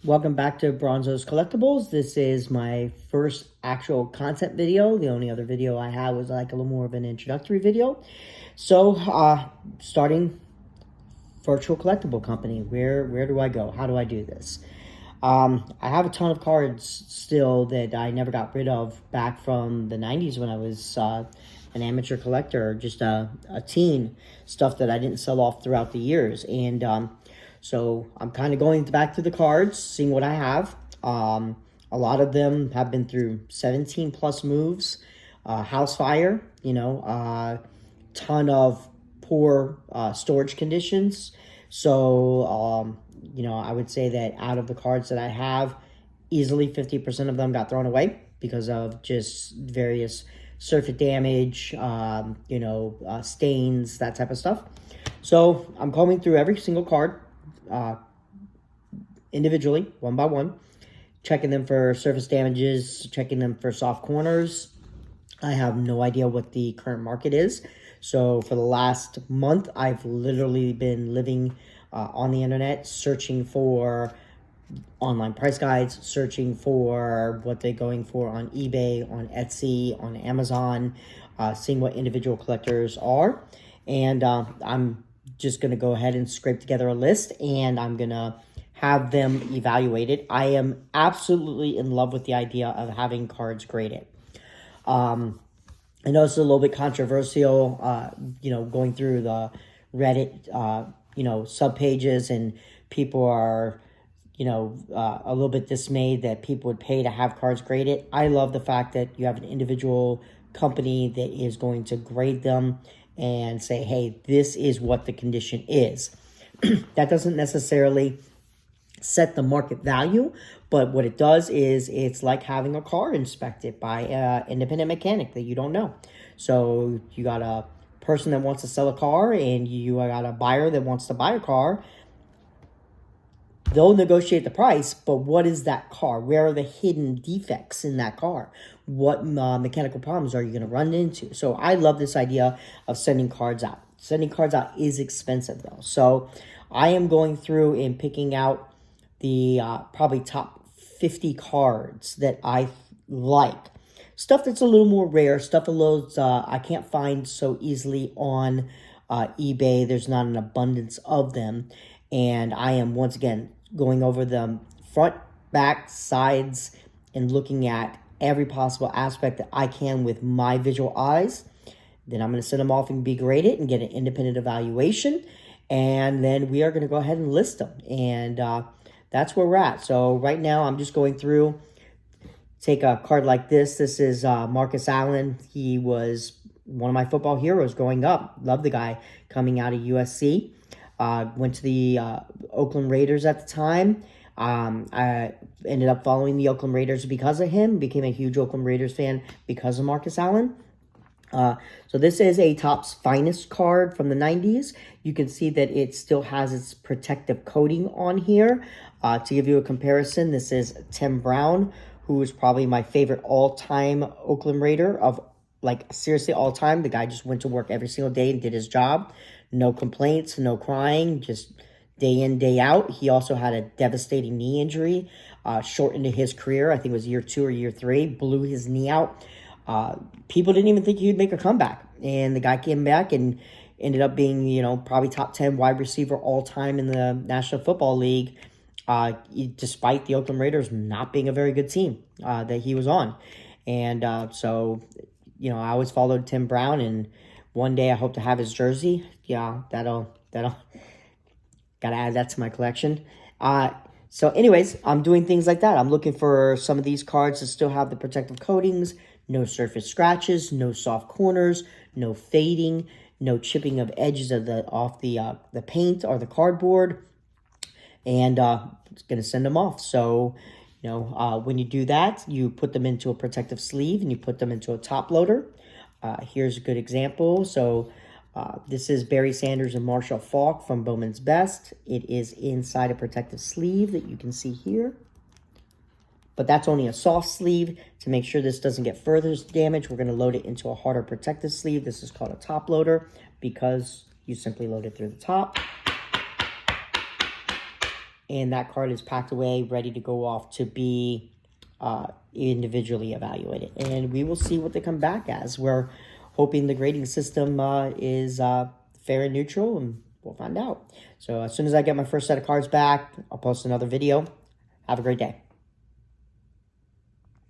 Welcome back to Bronzo's Collectibles. This is my first actual content video. The only other video I had was like a little more of an introductory video. So, starting virtual collectible company. Where do I go? How do I do this? I have a ton of cards still that I never got rid of back from the 90s when I was an amateur collector, just a teen, stuff that I didn't sell off throughout the years. And so I'm kind of going back through the cards, seeing what I have. A lot of them have been through 17 plus moves, house fire, ton of poor storage conditions. So, I would say that out of the cards that I have, easily 50% of them got thrown away because of just various surface damage, stains, that type of stuff. So I'm combing through every single card individually, one by one, checking them for surface damages, checking them for soft corners. I have no idea what the current market is. So for the last month, I've literally been living on the internet, searching for online price guides, searching for what they're going for on eBay, on Etsy, on Amazon, seeing what individual collectors are. And I'm just going to go ahead and scrape together a list, and I'm going to have them evaluated. I am absolutely in love with the idea of having cards graded. I know it's a little bit controversial, going through the Reddit, subpages, and people are, a little bit dismayed that people would pay to have cards graded. I love the fact that you have an individual company that is going to grade them and say, hey, this is what the condition is. That doesn't necessarily set the market value, but what it does is it's like having a car inspected by an independent mechanic that you don't know. So you got a person that wants to sell a car and you got a buyer that wants to buy a car. They'll negotiate the price, but what is that car? Where are the hidden defects in that car? What mechanical problems are you going to run into? So I love this idea of sending cards out. Sending cards out is expensive though. So I am going through and picking out the probably top 50 cards that I like. Stuff that's a little more rare, stuff a little I can't find so easily on eBay. There's not an abundance of them. And I am, once again, going over them front, back, sides, and looking at every possible aspect that I can with my visual eyes. Then I'm going to send them off and be graded and get an independent evaluation. And then we are going to go ahead and list them. And that's where we're at. So right now I'm just going through, take a card like this. This is Marcus Allen. He was one of my football heroes growing up. Love the guy, coming out of USC. Went to the Oakland Raiders at the time. I ended up following the Oakland Raiders because of him. Became a huge Oakland Raiders fan because of Marcus Allen. So this is a Topps Finest card from the 90s. You can see that it still has its protective coating on here. To give you a comparison, this is Tim Brown, who is probably my favorite all-time Oakland Raider of, like, seriously all-time. The guy just went to work every single day and did his job. No complaints, no crying, just day in, day out. He also had a devastating knee injury, shortened his career. I think it was year 2 or year 3, blew his knee out. People didn't even think he would make a comeback. And the guy came back and ended up being, probably top 10 wide receiver all time in the National Football League, despite the Oakland Raiders not being a very good team that he was on. And so, I always followed Tim Brown, and one day I hope to have his jersey. Yeah, that'll gotta add that to my collection. So anyways, I'm doing things like that. I'm looking for some of these cards to still have the protective coatings, no surface scratches, no soft corners, no fading, no chipping of edges of off the paint or the cardboard, and it's gonna send them off. So, when you do that, you put them into a protective sleeve and you put them into a top loader. Here's a good example. So this is Barry Sanders and Marshall Faulk from Bowman's Best. It is inside a protective sleeve that you can see here. But that's only a soft sleeve. To make sure this doesn't get further damage, we're going to load it into a harder protective sleeve. This is called a top loader because you simply load it through the top. and that card is packed away, ready to go off to be individually evaluated. And we will see what they come back as. We're hoping the grading system is fair and neutral, and we'll find out. So as soon as I get my first set of cards back, I'll post another video. Have a great day.